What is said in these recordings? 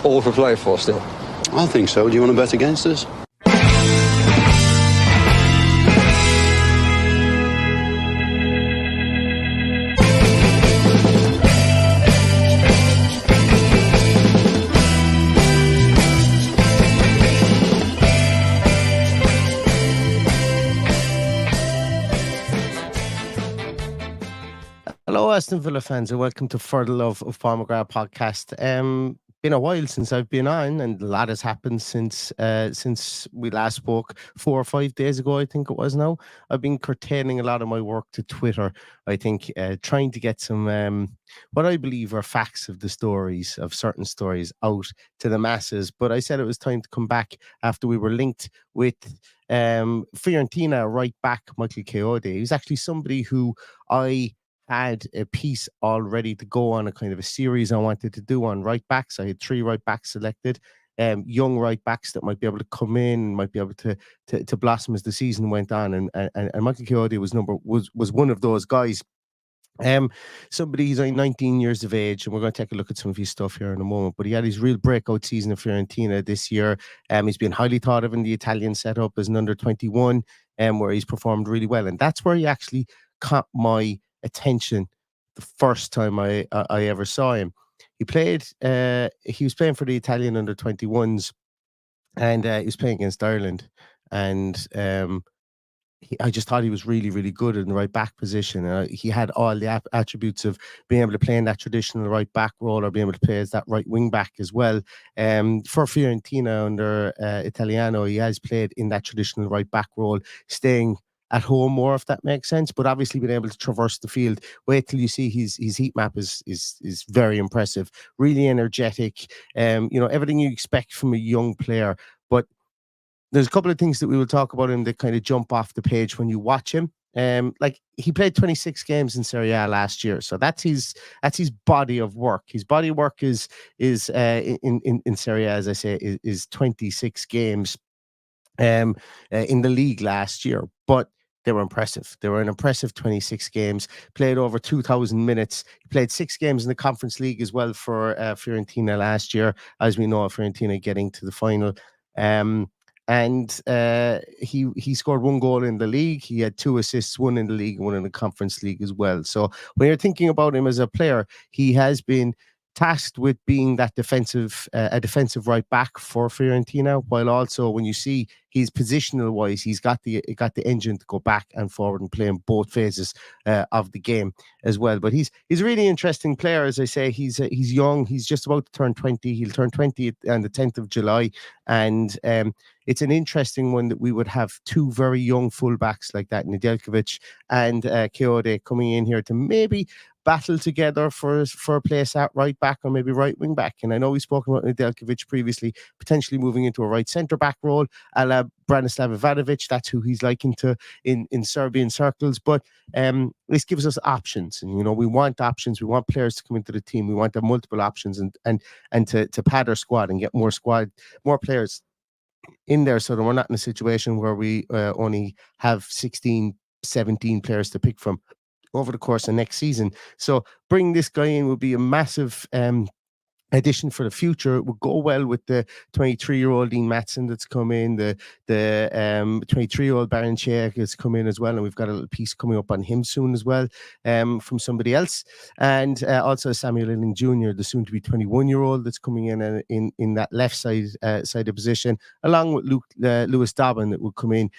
all for play for still? I think so. Do you want to bet against us? Hello, Aston Villa fans, and welcome to For the Love of Paul McGrath podcast. Been a while since I've been on, and a lot has happened since we last spoke 4 or 5 days ago, I think it was now. I've been curtailing a lot of my work to Twitter, I think, trying to get some what I believe are facts of the stories, of certain stories, out to the masses. But I said it was time to come back after we were linked with Fiorentina right back Michael Kayode. He was actually somebody who I had a piece all ready to go on, a kind of a series I wanted to do on right backs. I had 3 right backs selected, young right backs that might be able to come in, might be able to blossom as the season went on. And Michael Kayode was one of those guys. Somebody, he's only 19 years of age, and we're going to take a look at some of his stuff here in a moment. But he had his real breakout season at Fiorentina this year. He's been highly thought of in the Italian setup as an under 21, where he's performed really well, and that's where he actually caught my attention the first time I ever saw him. He was playing for the Italian under 21s, and he was playing against Ireland, and I just thought he was really, really good in the right back position. He had all the attributes of being able to play in that traditional right back role, or being able to play as that right wing back as well. For Fiorentina under Italiano, he has played in that traditional right back role, staying at home more, if that makes sense, but obviously being able to traverse the field. Wait till you see his heat map is very impressive, really energetic. Everything you expect from a young player. But there's a couple of things that we will talk about him that kind of jump off the page when you watch him. Like, he played 26 games in Serie A last year, so that's his body of work. His body of work is in Serie A, as I say, is 26 games in the league last year, but they were impressive. They were an impressive 26 games, played over 2,000 minutes. He played 6 games in the Conference League as well for Fiorentina last year, as we know, Fiorentina getting to the final. He scored 1 goal in the league. He had 2 assists, 1 in the league and 1 in the Conference League as well. So when you're thinking about him as a player, he has been tasked with being that defensive right back for Fiorentina, while also, when you see his positional wise, he's got the engine to go back and forward and play in both phases of the game as well. But he's a really interesting player. As I say, he's young. He's just about to turn 20. He'll turn 20 on the 10th of July, and it's an interesting one that we would have 2 very young fullbacks like that, Nedeljkovic and Kayode, coming in here to maybe battle together for a place at right back, or maybe right wing back. And I know we've spoken about Nedeljkovic previously, potentially moving into a right centre back role, a la Branislav Ivanovic. That's who he's likened to in Serbian circles. But this gives us options, and we want options. We want players to come into the team. We want to have multiple options and to pad our squad and get more players in there, so that we're not in a situation where we only have 16, 17 players to pick from over the course of next season. So bringing this guy in will be a massive addition for the future. It would go well with the 23-year-old Dean Matson that's come in, the 23-year-old Baron Cech has come in as well, and we've got a little piece coming up on him soon as well, from somebody else, and also Samuel Illing Jr., the soon-to-be 21-year-old that's coming in that left side of position, along with Lewis Dobbin, that will come in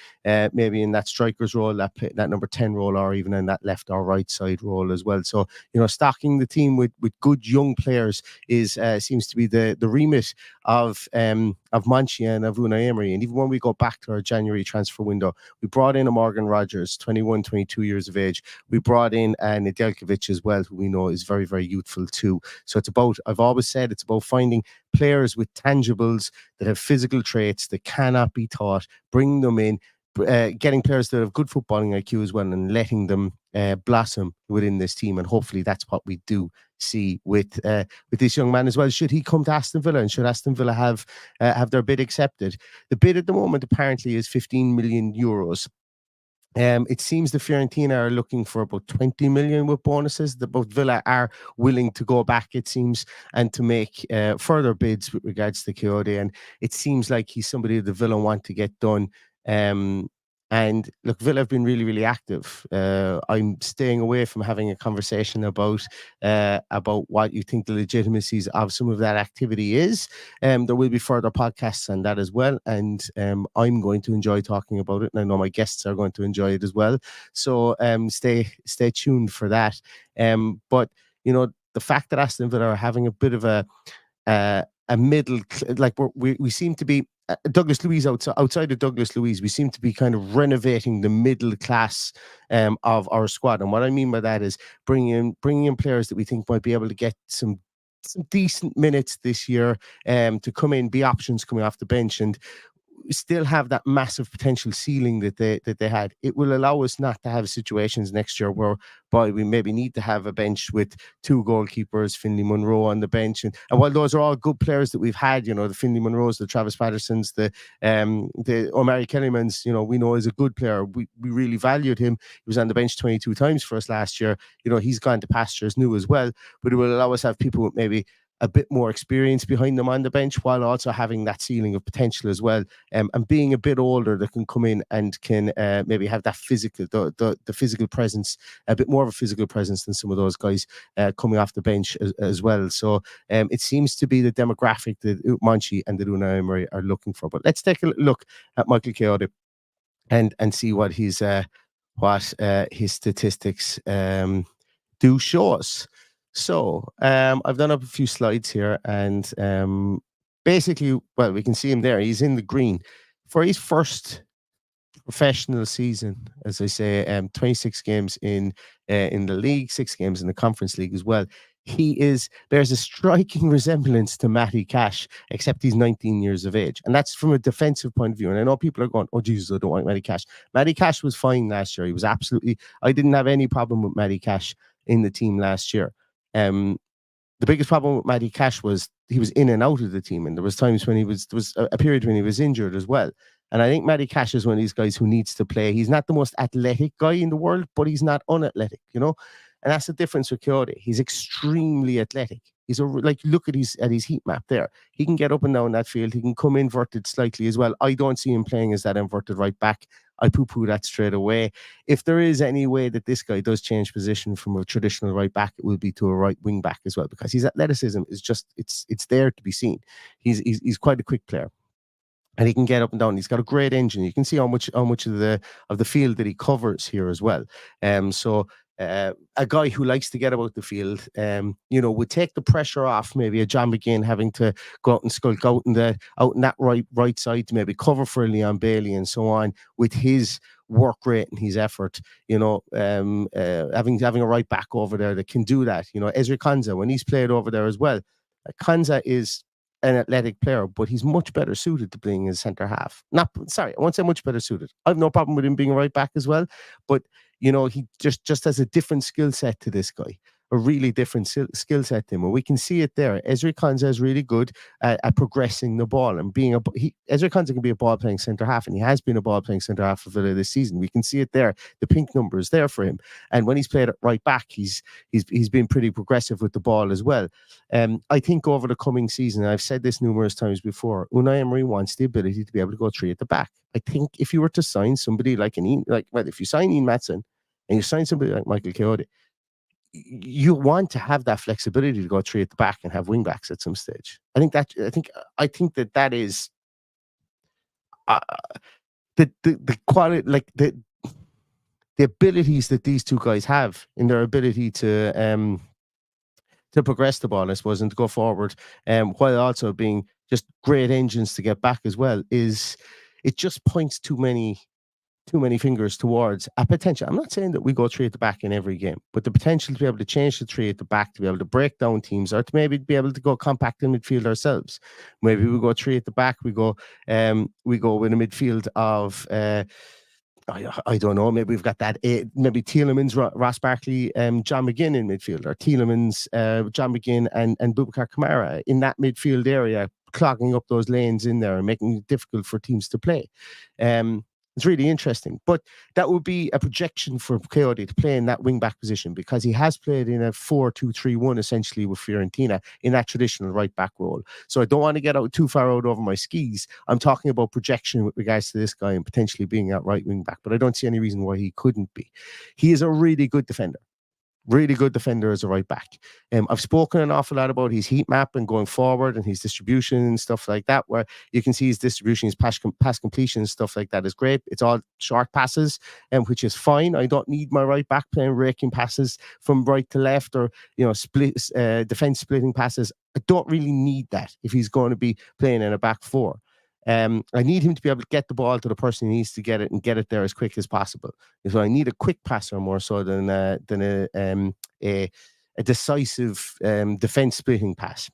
maybe in that striker's role, that number 10 role, or even in that left or right side role as well. So, stocking the team with good young players seems to be the remit of Monchi and of Unai Emery. And even when we go back to our January transfer window, we brought in a Morgan Rogers, 21, 22 years of age. We brought in Nedeljkovic as well, who we know is very, very youthful too. So I've always said, it's about finding players with tangibles that have physical traits that cannot be taught, bringing them in, getting players that have good footballing IQ as well, and letting them blossom within this team. And hopefully that's what we do see with this young man as well, should he come to Aston Villa, and should Aston Villa have their bid accepted. The bid at the moment apparently is 15 million euros. It seems the Fiorentina are looking for about 20 million with bonuses. The both Villa are willing to go back, it seems, and to make further bids with regards to Kayode. And it seems like he's somebody the Villa want to get done. Um, and look, Villa have been really, really active. I'm staying away from having a conversation about what you think the legitimacies of some of that activity is. There will be further podcasts on that as well, and I'm going to enjoy talking about it, and I know my guests are going to enjoy it as well. So stay tuned for that. But the fact that Aston Villa are having a bit of a middle, like we seem to be Douglas Luiz outside of Douglas Luiz, we seem to be kind of renovating the middle class of our squad. And what I mean by that is bringing in players that we think might be able to get some decent minutes this year to come in, be options coming off the bench, and still have that massive potential ceiling that they had. It will allow us not to have situations next year whereby we maybe need to have a bench with two goalkeepers, Finlay Munro on the bench, and while those are all good players that we've had, the Finlay Munros, the Travis Pattersons, the Omari Kellymans, we know is a good player. We really valued him. He was on the bench 22 times for us last year. He's gone to pastures new as well, but it will allow us to have people with maybe a bit more experience behind them on the bench, while also having that ceiling of potential as well, and being a bit older that can come in and can maybe have that physical, the physical presence, a bit more of a physical presence than some of those guys coming off the bench as well. So it seems to be the demographic that Monchi and the Unai Emery are looking for. But let's take a look at Michael Kayode and see what his statistics do show us. So I've done up a few slides here, and basically, well, we can see him there. He's in the green for his first professional season, as I say. 26 games in the league, 6 games in the Conference League as well. There's a striking resemblance to Matty Cash, except he's 19 years of age. And that's from a defensive point of view. And I know people are going, oh, Jesus, I don't want Matty Cash. Matty Cash was fine last year. He was I didn't have any problem with Matty Cash in the team last year. The biggest problem with Matty Cash was he was in and out of the team, and there was times when there was a period when he was injured as well. And I think Matty Cash is one of these guys who needs to play. He's not the most athletic guy in the world, but he's not unathletic, And that's the difference with Kayode. He's extremely athletic. He's look at his heat map there. He can get up and down that field. He can come inverted slightly as well. I don't see him playing as that inverted right back. I poo-poo that straight away. If there is any way that this guy does change position from a traditional right back, it will be to a right wing back as well, because his athleticism is just it's there to be seen. He's quite a quick player, and he can get up and down. He's got a great engine. You can see how much of the field that he covers here as well. A guy who likes to get about the field, would take the pressure off maybe a John McGinn having to go out and skulk out in that right side to maybe cover for Leon Bailey and so on, with his work rate and his effort. Having a right back over there that can do that. Ezri Konsa, when he's played over there as well, Konsa is an athletic player, but he's much better suited to playing as centre half. I won't say much better suited. I've no problem with him being a right back as well, but he just has a different skill set to this guy, a really different skill set to him. And we can see it there. Ezri Konsa is really good at progressing the ball and being Ezri Konsa can be a ball playing centre half, and he has been a ball playing centre half for Villa this season. We can see it there. The pink number is there for him. And when he's played at right back, he's been pretty progressive with the ball as well. I think over the coming season, I've said this numerous times before, Unai Emery wants the ability to be able to go 3 at the back. I think if you were to sign somebody if you sign Ian Maatson and you sign somebody like Michael Kayode, you want to have that flexibility to go 3 at the back and have wing backs at some stage. I think that is the quality, like the abilities that these two guys have in their ability to progress the ball, I suppose, and to go forward, while also being just great engines to get back as well. It just points too many fingers towards a potential. I'm not saying that we go 3 at the back in every game, but the potential to be able to change the 3 at the back, to be able to break down teams, or to maybe be able to go compact in midfield ourselves. Maybe we go 3 at the back. We go with a midfield of I don't know. Maybe we've got that. Maybe Tielemans, Ross Barkley, John McGinn in midfield, or Tielemans, John McGinn, and Boubacar Kamara in that midfield area, clogging up those lanes in there and making it difficult for teams to play. It's really interesting. But that would be a projection for Kayode to play in that wing-back position, because he has played in a 4-2-3-1 essentially with Fiorentina in that traditional right-back role. So I don't want to get out too far out over my skis. I'm talking about projection with regards to this guy and potentially being that right wing-back, but I don't see any reason why he couldn't be. He is a really good defender. Really good defender as a right back. I've spoken an awful lot about his heat map and going forward and his distribution and stuff like that, where you can see his distribution, his pass completion and stuff like that is great. It's all short passes, which is fine. I don't need my right back playing raking passes from right to left, or defense splitting passes. I don't really need that if he's going to be playing in a back four. I need him to be able to get the ball to the person he needs to get it and get it there as quick as possible. So I need a quick passer more so than a decisive defense splitting pass.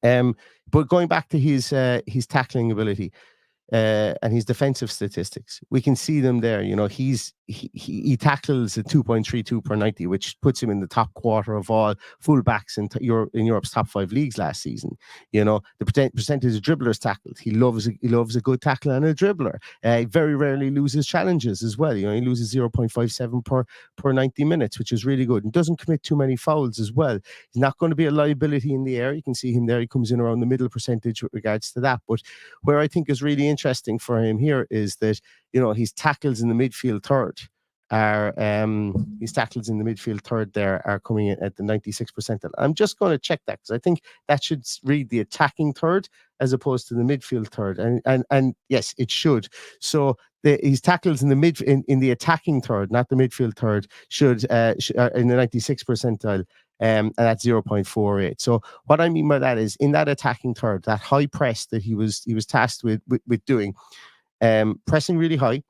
But going back to his tackling ability and his defensive statistics, we can see them there. He tackles at 2.32 per 90, which puts him in the top quarter of all fullbacks in Europe's top 5 leagues last season. The percentage of dribblers tackled, he loves a good tackle and a dribbler. He very rarely loses challenges as well. He loses 0.57 per 90 minutes, which is really good, and doesn't commit too many fouls as well. He's not going to be a liability in the air. You can see him there. He comes in around the middle percentage with regards to that. But where I think is really interesting for him here is that his tackles in the midfield third are coming in at the 96th percentile. I'm just going to check that, because I think that should read the attacking third as opposed to the midfield third, and yes, it should. So his tackles in the in the attacking third, not the midfield third, should in the 96th percentile. And that's 0.48. So what I mean by that is, in that attacking third, that high press that he was tasked with doing, pressing really high,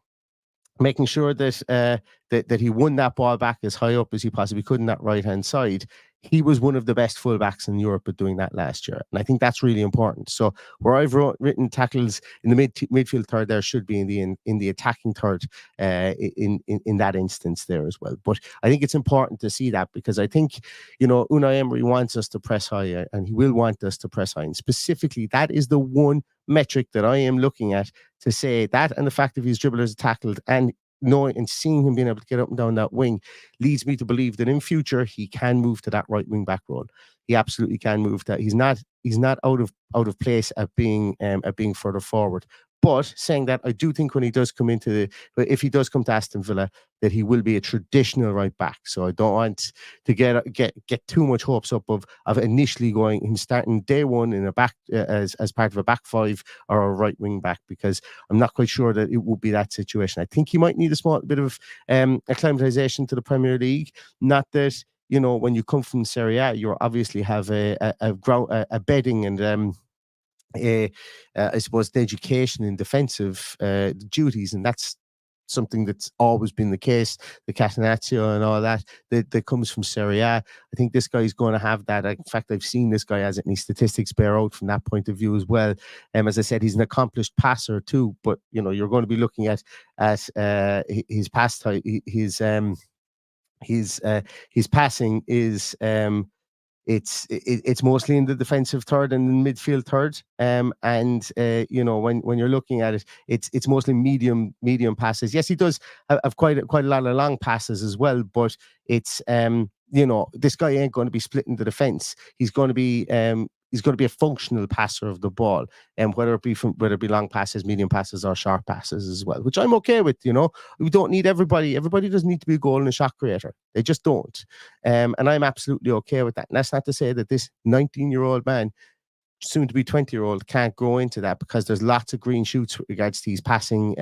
making sure that that he won that ball back as high up as he possibly could in that right-hand side. He was one of the best fullbacks in Europe at doing that last year, and I think that's really important. So where I've written tackles in the midfield third, there should be in the attacking third in that instance there as well. But I think it's important to see that, because I think Unai Emery wants us to press high, and he will want us to press high. And specifically, that is the one metric that I am looking at to say that, and the fact that his dribblers tackled and knowing and seeing him being able to get up and down that wing leads me to believe that in future he can move to that right wing back role. He absolutely can move that. He's not out of place at being further forward. But saying that, I do think when he does come if he does come to Aston Villa, that he will be a traditional right back. So I don't want to get too much hopes up of initially him starting day one in a back as part of a back five or a right wing back, because I'm not quite sure that it will be that situation. I think he might need a small bit of acclimatization to the Premier League. Not that when you come from Serie A, you obviously have a bedding and I suppose the education in defensive duties, and that's something that's always been the case. The Catenaccio and all that comes from Serie A. I think this guy's going to have that. In fact, I've seen this guy has it, and his statistics bear out from that point of view as well. As I said, he's an accomplished passer too. But you're going to be looking at his pass time. His passing is it's mostly in the defensive third and the midfield third, and when you're looking at it, it's mostly medium passes. Yes, he does have quite a lot of long passes as well, but it's this guy ain't going to be splitting the defense. He's going to be a functional passer of the ball, and whether it be long passes, medium passes, or short passes as well, which I'm okay with. We don't need everybody. Everybody doesn't need to be a goal and a shot creator. They just don't. And I'm absolutely okay with that. And that's not to say that this 19-year-old man, soon to be 20-year-old, can't grow into that, because there's lots of green shoots with regards to his passing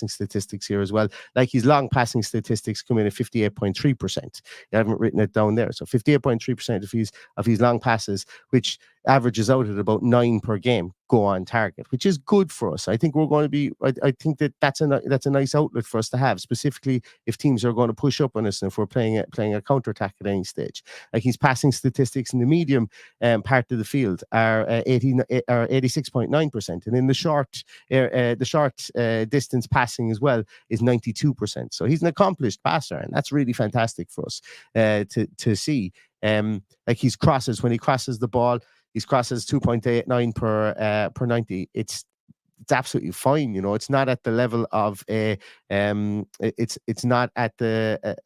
statistics here as well. Like his long passing statistics come in at 58.3%. I haven't written it down there. So 58.3% of his long passes, which averages out at about 9 per game, go on target, which is good for us. I think we're going to be. I think that's a nice outlet for us to have, specifically if teams are going to push up on us and if we're playing a counter attack at any stage. Like his passing statistics in the medium part of the field are 86.9%, and in the short distance passing as well is 92%. So he's an accomplished passer, and that's really fantastic for us to see. Like his crosses, when he crosses the ball, his crosses 2.89 per 90. It's it's absolutely fine. It's not at the level of a it's not at the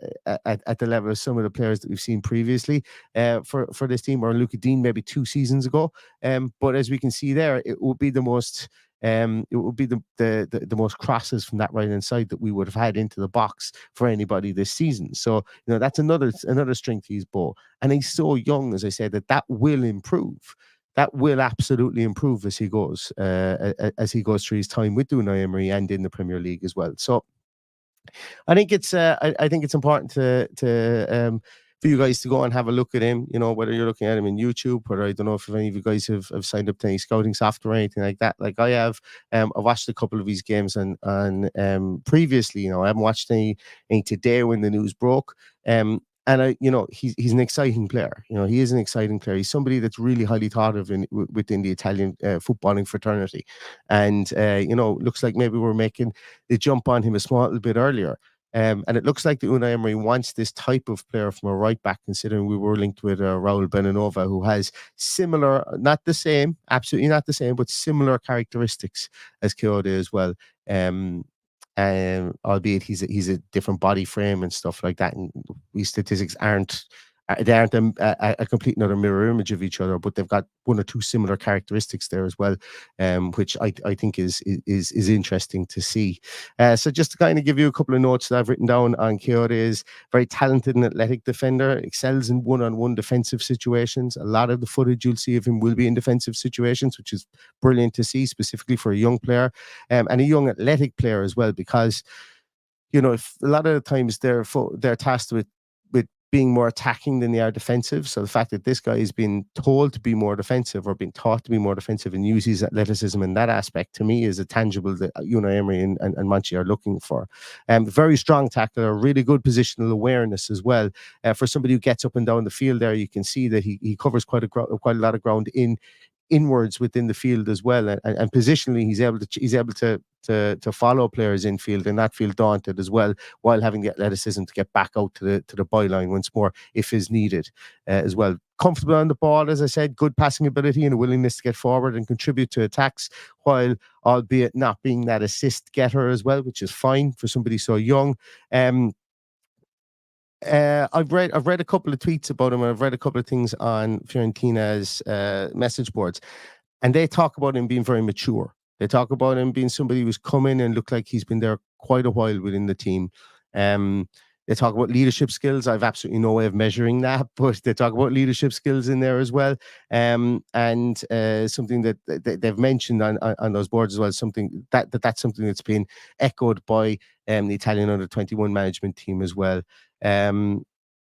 level of some of the players that we've seen previously for this team, or Luca Dean maybe 2 seasons ago. But as we can see there, it would be the most the most crosses from that right hand side that we would have had into the box for anybody this season. So that's another string to his bow, and he's so young, as I said, that will improve. That will absolutely improve as he goes through his time with Unai Emery and in the Premier League as well. So I think it's important to for you guys to go and have a look at him. Whether you're looking at him in YouTube, or I don't know if any of you guys have signed up to any scouting software or anything like that. Like I have, I've watched a couple of his games and previously. I haven't watched any today when the news broke. And he's an exciting player. He is an exciting player. He's somebody that's really highly thought of within the Italian footballing fraternity. And looks like maybe we're making the jump on him a small little bit earlier. And it looks like the Unai Emery wants this type of player from a right back, considering we were linked with Raul Benanova, who has similar, not the same, absolutely not the same, but similar characteristics as Kayode as well. Albeit he's a different body frame and stuff like that, and these statistics aren't a complete another mirror image of each other, but they've got one or two similar characteristics there as well, which I think is interesting to see. So just to kind of give you a couple of notes that I've written down on Kayode: is very talented and athletic defender, excels in one-on-one defensive situations. A lot of the footage you'll see of him will be in defensive situations, which is brilliant to see, specifically for a young player, and a young athletic player as well, because if a lot of the times they're tasked with being more attacking than they are defensive. So the fact that this guy is being told to be more defensive, or being taught to be more defensive, and use his athleticism in that aspect, to me is a tangible that Unai Emery and Monchi are looking for. Very strong tackler, really good positional awareness as well. For somebody who gets up and down the field there, you can see that he covers quite a lot of ground inwards within the field as well, and positionally he's able to follow players in field and not feel daunted as well, while having the athleticism to get back out to the byline once more if is needed as well. Comfortable on the ball, as I said, good passing ability and a willingness to get forward and contribute to attacks, while albeit not being that assist getter as well, which is fine for somebody so young. I've read a couple of tweets about him, and I've read a couple of things on Fiorentina's message boards, and they talk about him being very mature. They talk about him being somebody who's come in and looked like he's been there quite a while within the team. They talk about leadership skills. I've absolutely no way of measuring that, but they talk about leadership skills in there as well. And something that they've mentioned on those boards as well, something that's something that's been echoed by the Italian under-21 management team as well.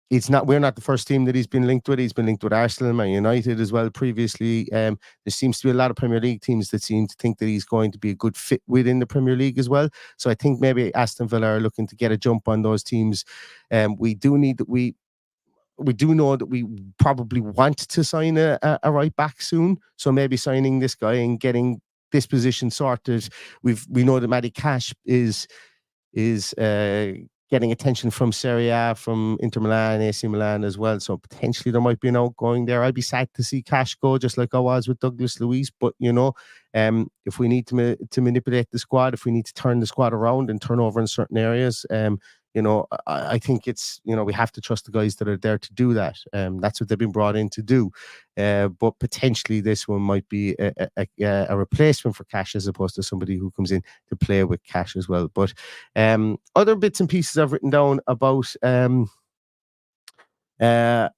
We're not the first team that he's been linked with. He's been linked with Arsenal and Man United as well previously. There seems to be a lot of Premier League teams that seem to think that he's going to be a good fit within the Premier League as well. So I think maybe Aston Villa are looking to get a jump on those teams. We do know that we probably want to sign a right back soon. So maybe signing this guy and getting this position sorted. We know that Matty Cash is getting attention from Serie A, from Inter Milan, AC Milan as well. So potentially there might be an outgoing there. I'd be sad to see Cash go, just like I was with Douglas Luiz. But, if we need to manipulate the squad, if we need to turn the squad around and turn over in certain areas, I think it's, we have to trust the guys that are there to do that. That's what they've been brought in to do. But potentially this one might be a replacement for Cash, as opposed to somebody who comes in to play with Cash as well. But other bits and pieces I've written down about Kayode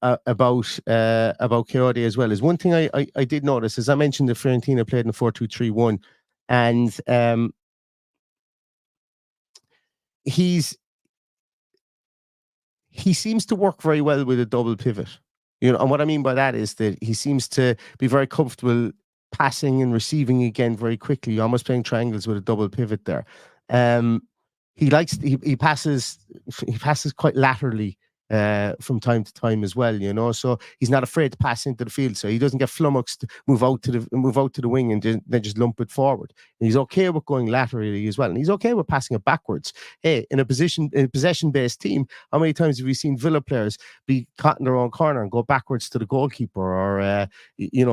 as well is one thing I did notice, as I mentioned, that Fiorentina played in 4-2-3-1, and he seems to work very well with a double pivot. And what I mean by that is that he seems to be very comfortable passing and receiving again very quickly, almost playing triangles with a double pivot there. He passes quite laterally from time to time as well, you know. So he's not afraid to pass into the field, so he doesn't get flummoxed, move out to the wing, and then just lump it forward. And he's okay with going laterally as well, and he's okay with passing it backwards. Hey, in a possession based team, how many times have we seen Villa players be caught in their own corner and go backwards to the goalkeeper, or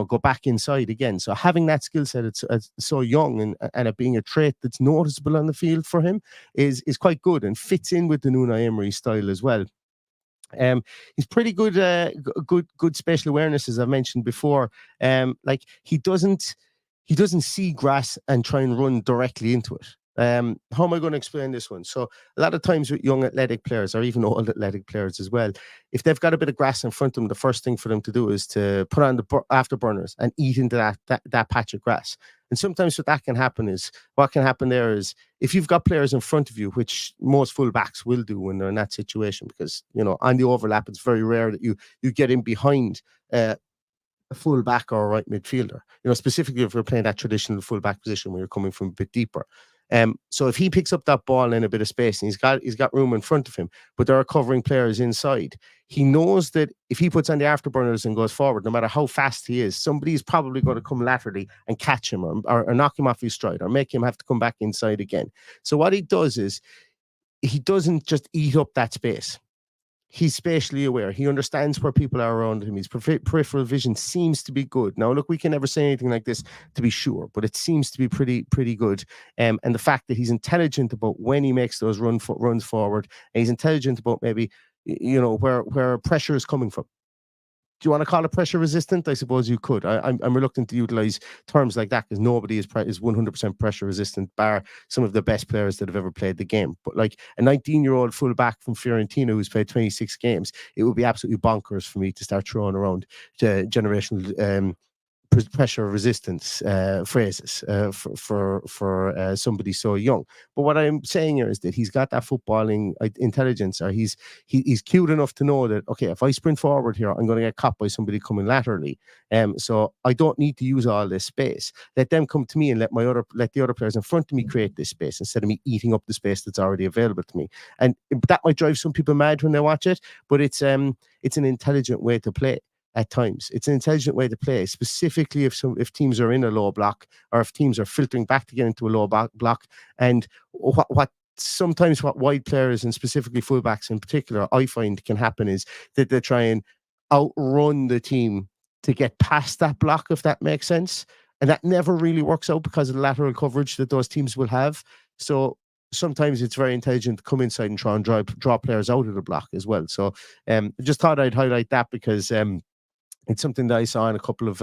go back inside again? So having that skill set, it's so young, and it being a trait that's noticeable on the field for him is quite good and fits in with the Unai Emery style as well. He's pretty good, good special awareness, as I mentioned before. Like he doesn't see grass and try and run directly into it. How am I going to explain this one? So a lot of times with young athletic players, or even old athletic players as well, if they've got a bit of grass in front of them, the first thing for them to do is to put on the afterburners and eat into that patch of grass. And sometimes what can happen there is, if you've got players in front of you, which most fullbacks will do when they're in that situation, because, on the overlap, it's very rare that you get in behind a full back or a right midfielder, specifically if we're playing that traditional full back position where you're coming from a bit deeper. So if he picks up that ball in a bit of space and he's got room in front of him, but there are covering players inside, he knows that if he puts on the afterburners and goes forward, no matter how fast he is, somebody's probably going to come laterally and catch him, or knock him off his stride, or make him have to come back inside again. So what he does is, he doesn't just eat up that space. He's spatially aware. He understands where people are around him. His peripheral vision seems to be good. Now, look, we can never say anything like this to be sure, but it seems to be pretty good. And the fact that he's intelligent about when he makes those runs forward, and he's intelligent about maybe, where pressure is coming from. Do you want to call it pressure resistant? I suppose you could. I'm reluctant to utilize terms like that, because nobody is 100% pressure resistant, bar some of the best players that have ever played the game. But like a 19-year-old fullback from Fiorentina who's played 26 games, it would be absolutely bonkers for me to start throwing around generational pressure resistance phrases for somebody so young. But what I'm saying here is that he's got that footballing intelligence, or he's cute enough to know that, okay, if I sprint forward here, I'm going to get caught by somebody coming laterally. So I don't need to use all this space. Let them come to me, and let the other players in front of me create this space, instead of me eating up the space that's already available to me. And that might drive some people mad when they watch it, but it's an intelligent way to play. At times, it's an intelligent way to play, specifically if teams are in a low block, or if teams are filtering back to get into a low block. And what wide players, and specifically fullbacks in particular, I find can happen is that they try and outrun the team to get past that block, if that makes sense. And that never really works out because of the lateral coverage that those teams will have. So sometimes it's very intelligent to come inside and try and draw players out of the block as well. So I just thought I'd highlight that, because it's something that I saw in a couple of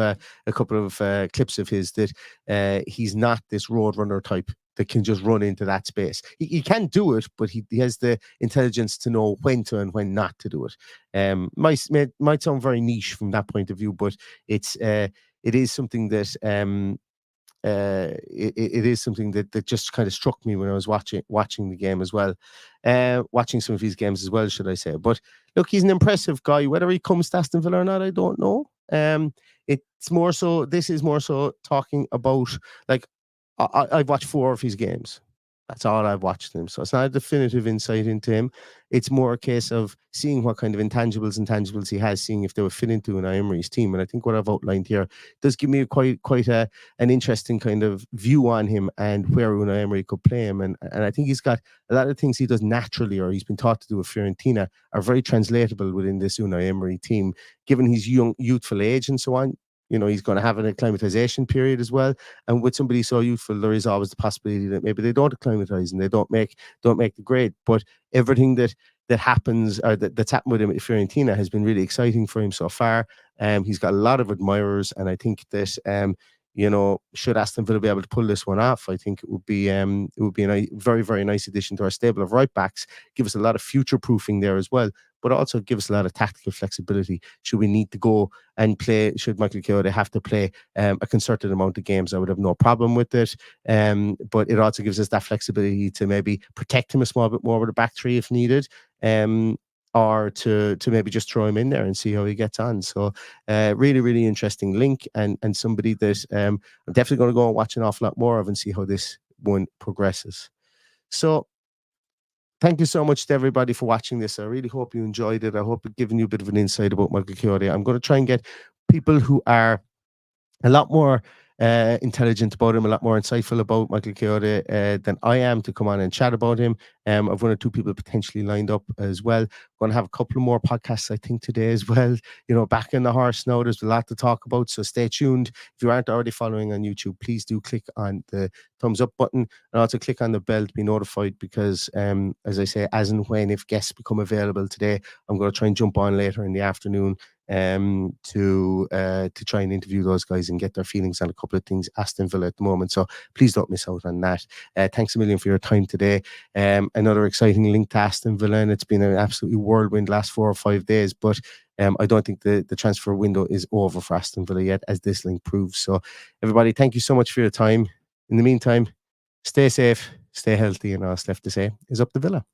clips of his, that he's not this road runner type that can just run into that space. He can do it, but he has the intelligence to know when to and when not to do it. Might sound very niche from that point of view, but it is something that it is something that just kind of struck me when I was watching the game as well, watching some of his games as well, should I say. But look, he's an impressive guy. Whether he comes to Aston Villa or not, I don't know. This is more so talking about, like, I've watched 4 of his games. That's all I've watched him. So it's not a definitive insight into him. It's more a case of seeing what kind of intangibles he has, seeing if they would fit into an Emery's team. And I think what I've outlined here does give me quite an interesting kind of view on him and where Unai Emery could play him. And I think he's got a lot of things he does naturally, or he's been taught to do with Fiorentina, are very translatable within this Unai Emery team, given his youthful age and so on. He's going to have an acclimatization period as well. And with somebody so youthful, there is always the possibility that maybe they don't acclimatize and they don't make the grade. But everything that happens, or that's happened with him at Fiorentina, has been really exciting for him so far. He's got a lot of admirers, and I think that should Aston Villa be able to pull this one off, I think it would be a very, very nice addition to our stable of right backs. Give us a lot of future proofing there as well, but also give us a lot of tactical flexibility. Should we need to go and play, should Michael Kayode have to play a concerted amount of games, I would have no problem with it. But it also gives us that flexibility to maybe protect him a small bit more with a back three if needed. Or to maybe just throw him in there and see how he gets on. So really, really interesting link, and somebody that I'm definitely going to go and watch an awful lot more of and see how this one progresses. So thank you so much to everybody for watching this. I really hope you enjoyed it. I hope it's given you a bit of an insight about Michael Kayode. I'm going to try and get people who are a lot more intelligent about him, a lot more insightful about Michael Kayode than I am to come on and chat about him. I've one or two people potentially lined up as well. Going to have a couple of more podcasts, I think, today as well. You know, back in the horse now, there's a lot to talk about, so stay tuned. If you aren't already following on YouTube, please do click on the thumbs up button and also click on the bell to be notified because, as I say, as and when if guests become available today, I'm going to try and jump on later in the afternoon to try and interview those guys and get their feelings on a couple of things Aston Villa at the moment. So please don't miss out on that. Thanks a million for your time today. Another exciting link to Aston Villa, and it's been an absolutely whirlwind last 4 or 5 days, but I don't think the transfer window is over for Aston Villa yet, as this link proves. So everybody, thank you so much for your time. In the meantime, stay safe, stay healthy, and all that's left to say is up the Villa.